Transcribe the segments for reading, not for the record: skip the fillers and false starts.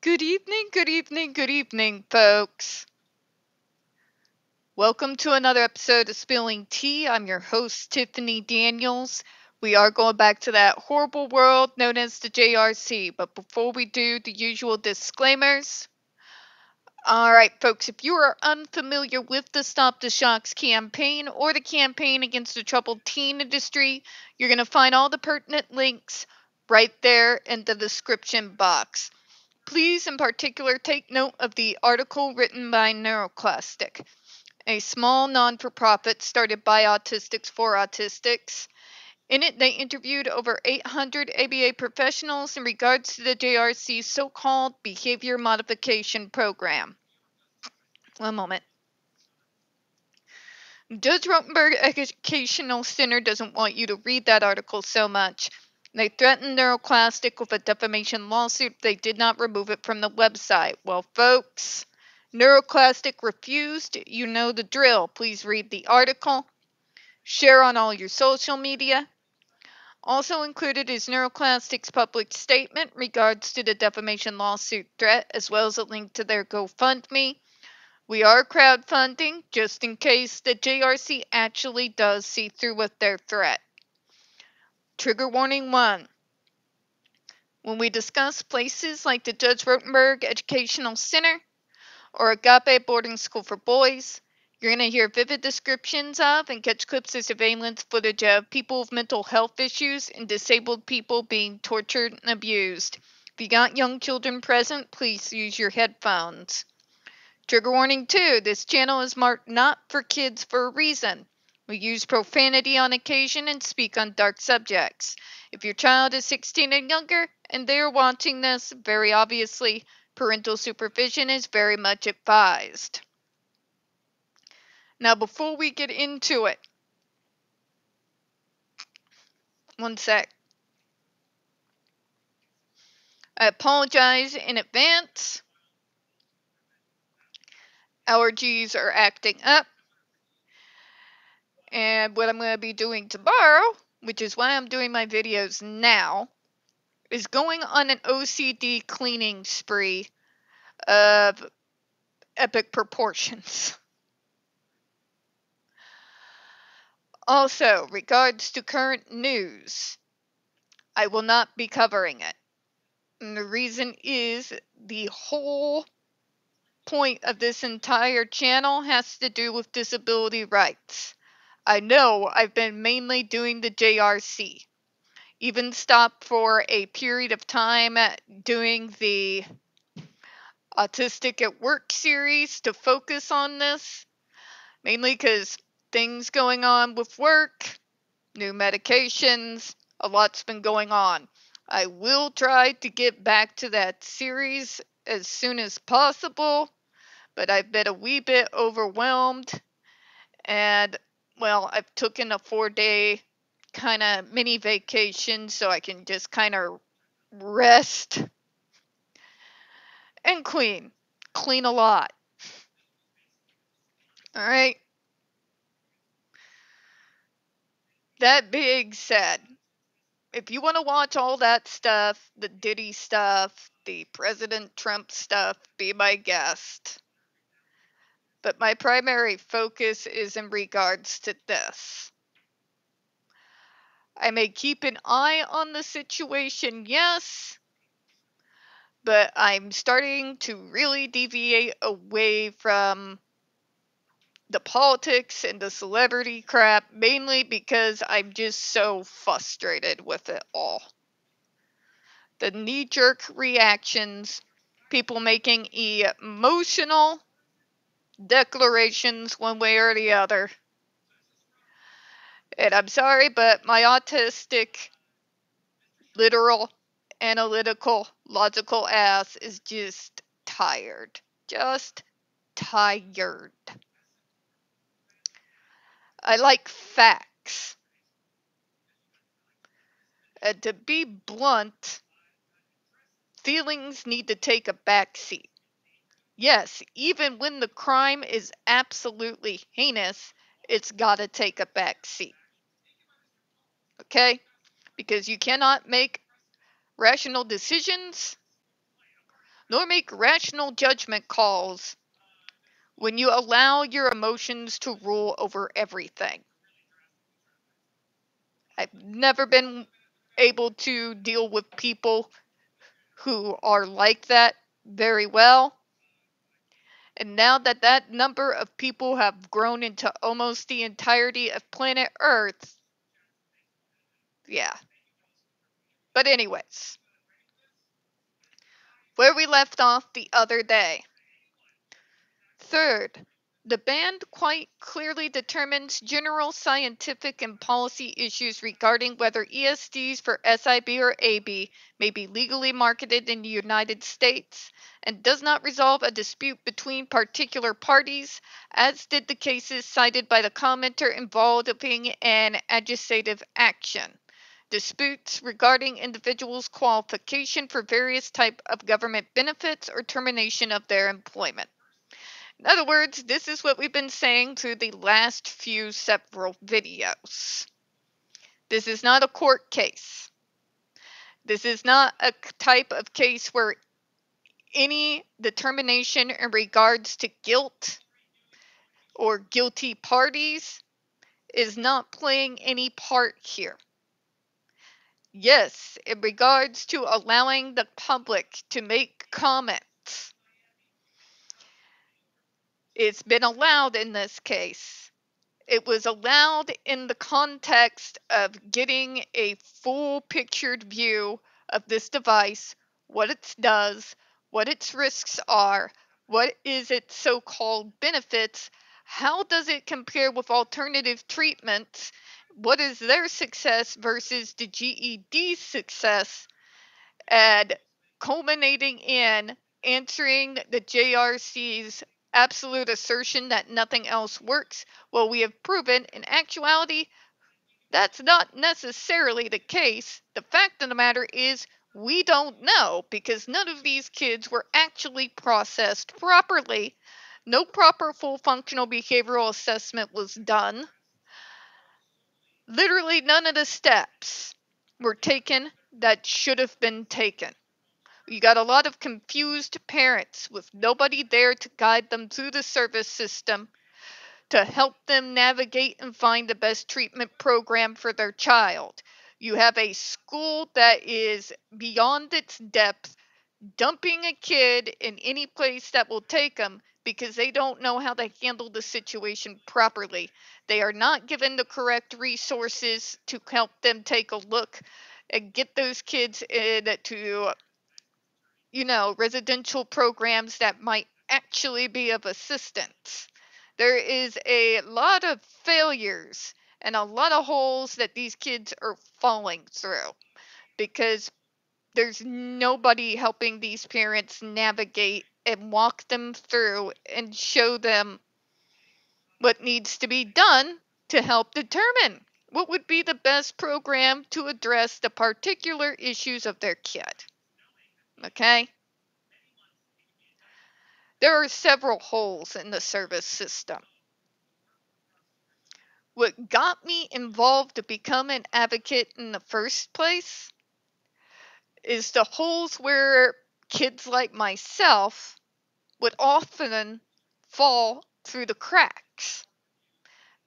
Good evening, good evening, good evening, folks. Welcome to another episode of Spilling Tea. I'm your host, Tiffany Daniels. We are going back to that horrible world known as the JRC, but before we do, the usual disclaimers. Alright, folks, if you are unfamiliar with the Stop the Shocks campaign or the campaign against the troubled teen industry, you're going to find all the pertinent links right there in the description box. Please, in particular, take note of the article written by NeuroClastic, a small non-for-profit started by autistics for autistics. In it, they interviewed over 800 ABA professionals in regards to the JRC's so-called behavior modification program. One moment. Judge Rotenberg Educational Center doesn't want you to read that article so much. They threatened NeuroClastic with a defamation lawsuit if they did not remove it from the website. Well, folks, NeuroClastic refused. You know the drill. Please read the article. Share on all your social media. Also included is NeuroClastic's public statement in regards to the defamation lawsuit threat, as well as a link to their GoFundMe. We are crowdfunding, just in case the JRC actually does see through with their threat. Trigger warning 1. When we discuss places like the Judge Rotenberg Educational Center or Agape Boarding School for Boys, you're going to hear vivid descriptions of and catch clips of surveillance footage of people with mental health issues and disabled people being tortured and abused. If you got young children present, please use your headphones. Trigger warning 2. This channel is marked not for kids for a reason. We use profanity on occasion and speak on dark subjects. If your child is 16 and younger and they are watching this, very obviously, parental supervision is very much advised. Now, before we get into it, one sec. I apologize in advance. Allergies are acting up. And what I'm going to be doing tomorrow, which is why I'm doing my videos now, is going on an OCD cleaning spree of epic proportions. Also, regards to current news, I will not be covering it. And the reason is the whole point of this entire channel has to do with disability rights. I know I've been mainly doing the JRC. Even stopped for a period of time doing the Autistic at Work series to focus on this, mainly because things going on with work, new medications, a lot's been going on. I will try to get back to that series as soon as possible, but I've been a wee bit overwhelmed, and, well, I've taken a 4-day kind of mini vacation so I can just kind of rest and clean. Clean a lot. Alright? That being said, if you want to watch all that stuff, the Diddy stuff, the President Trump stuff, be my guest. But my primary focus is in regards to this. I may keep an eye on the situation, yes, but I'm starting to really deviate away from the politics and the celebrity crap, mainly because I'm just so frustrated with it all. The knee-jerk reactions, people making emotional declarations one way or the other. And I'm sorry, but my autistic, literal, analytical, logical ass is just tired. Just tired. I like facts. And to be blunt, feelings need to take a back seat. Yes, even when the crime is absolutely heinous, it's gotta take a back seat. Okay? Because you cannot make rational decisions nor make rational judgment calls when you allow your emotions to rule over everything. I've never been able to deal with people who are like that very well. And now that that number of people have grown into almost the entirety of planet Earth, yeah. But anyways, where we left off the other day. Third, the band quite clearly determines general scientific and policy issues regarding whether ESDs for SIB or AB may be legally marketed in the United States, and does not resolve a dispute between particular parties, as did the cases cited by the commenter involving an adjudicative action. Disputes regarding individuals' qualification for various types of government benefits or termination of their employment. In other words, this is what we've been saying through the last few several videos. This is not a court case. This is not a type of case where any determination in regards to guilt or guilty parties is not playing any part here. Yes, in regards to allowing the public to make comments, it's been allowed in this case. It was allowed in the context of getting a full pictured view of this device, what it does, what its risks are, what is its so-called benefits, how does it compare with alternative treatments, what is their success versus the GED's success, and culminating in answering the JRC's absolute assertion that nothing else works. Well, we have proven in actuality that's not necessarily the case. The fact of the matter is we don't know, because none of these kids were actually processed properly. No proper full functional behavioral assessment was done. Literally none of the steps were taken that should have been taken. You got a lot of confused parents with nobody there to guide them through the service system to help them navigate and find the best treatment program for their child. You have a school that is beyond its depth, dumping a kid in any place that will take them because they don't know how to handle the situation properly. They are not given the correct resources to help them take a look and get those kids into residential programs that might actually be of assistance. There is a lot of failures and a lot of holes that these kids are falling through because there's nobody helping these parents navigate and walk them through and show them what needs to be done to help determine what would be the best program to address the particular issues of their kid. Okay? There are several holes in the service system. What got me involved to become an advocate in the first place is the holes where kids like myself would often fall through the cracks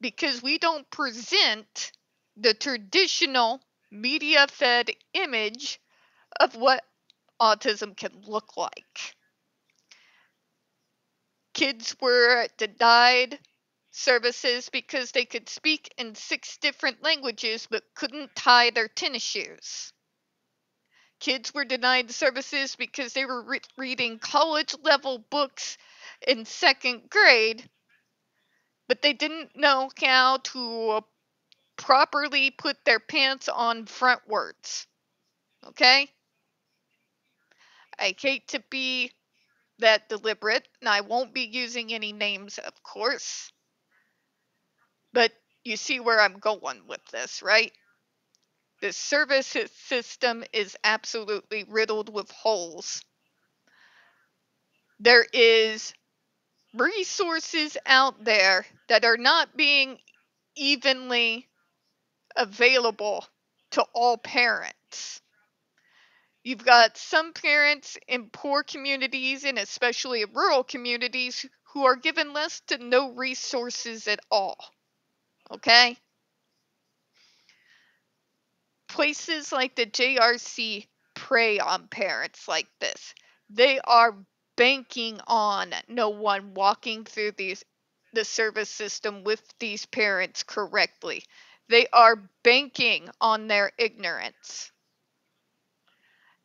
because we don't present the traditional media fed image of what autism can look like. Kids were denied services because they could speak in 6 different languages but couldn't tie their tennis shoes. Kids were denied services because they were reading college level books in 2nd grade, but they didn't know how to properly put their pants on frontwards. Okay? I hate to be that deliberate, and I won't be using any names, of course. But you see where I'm going with this, right? The service system is absolutely riddled with holes. There is resources out there that are not being evenly available to all parents. You've got some parents in poor communities and especially in rural communities who are given less to no resources at all. Okay? Places like the JRC prey on parents like this. They are banking on no one walking through the service system with these parents correctly. They are banking on their ignorance.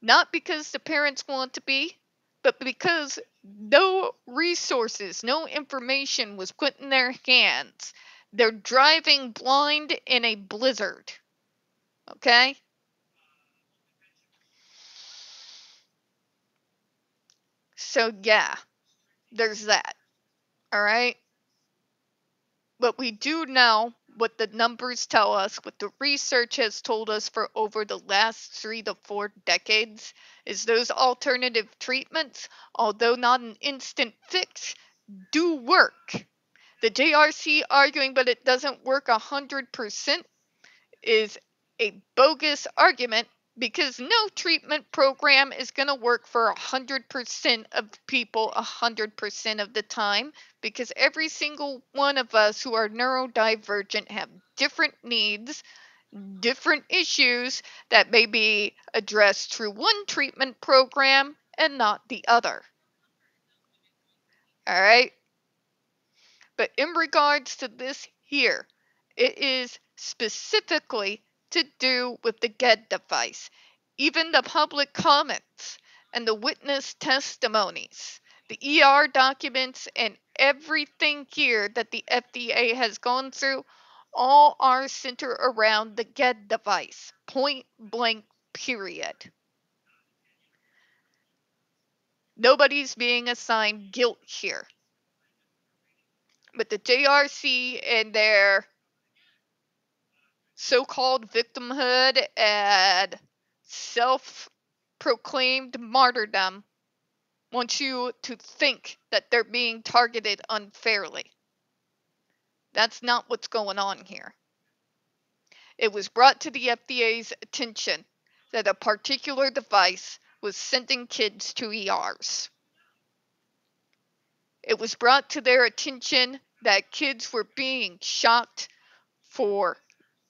Not because the parents want to be, but because no resources, no information was put in their hands. They're driving blind in a blizzard. Okay? So, yeah, there's that. All right? But we do know what the numbers tell us, what the research has told us for over the last 3 to 4 decades, is those alternative treatments, although not an instant fix, do work. The JRC arguing but it doesn't work 100% is a bogus argument because no treatment program is going to work for 100% of people 100% of the time, because every single one of us who are neurodivergent have different needs, different issues that may be addressed through one treatment program and not the other. All right? But in regards to this here, it is specifically to do with the GED device. Even the public comments and the witness testimonies, the ER documents, and everything here that the FDA has gone through all are centered around the GED device. Point blank, period. Nobody's being assigned guilt here. But the JRC and their so-called victimhood and self-proclaimed martyrdom want you to think that they're being targeted unfairly. That's not what's going on here. It was brought to the FDA's attention that a particular device was sending kids to ERs. It was brought to their attention that kids were being shocked for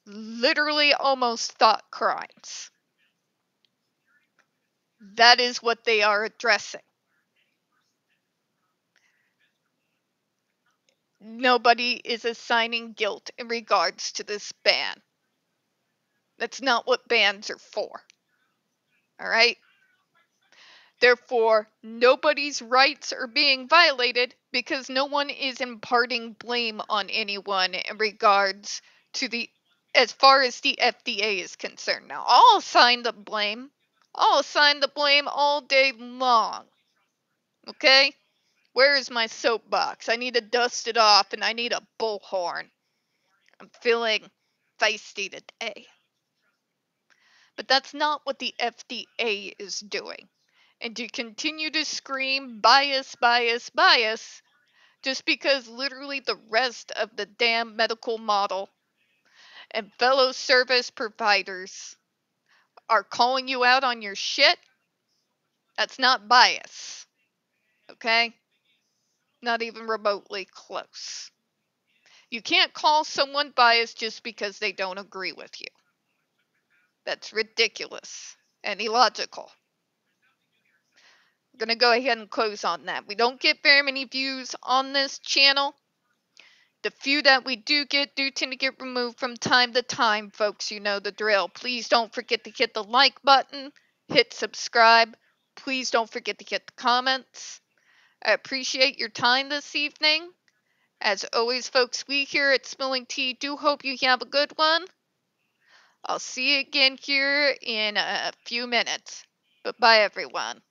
literally almost thought crimes. That is what they are addressing. Nobody is assigning guilt in regards to this ban. That's not what bans are for. All right? Therefore, nobody's rights are being violated because no one is imparting blame on anyone in regards to as far as the FDA is concerned. Now, I'll assign the blame. I'll assign the blame all day long. Okay? Where is my soapbox? I need to dust it off and I need a bullhorn. I'm feeling feisty today. But that's not what the FDA is doing. And to continue to scream bias, bias, bias, just because literally the rest of the damn medical model and fellow service providers are calling you out on your shit, that's not bias. Okay? Not even remotely close. You can't call someone biased just because they don't agree with you. That's ridiculous and illogical. I'm going to go ahead and close on that. We don't get very many views on this channel. The few that we do tend to get removed from time to time, folks. You know the drill. Please don't forget to hit the like button, hit subscribe. Please don't forget to hit the comments. I appreciate your time this evening. As always, folks, we here at Spilling Tea do hope you have a good one. I'll see you again here in a few minutes. But bye, everyone.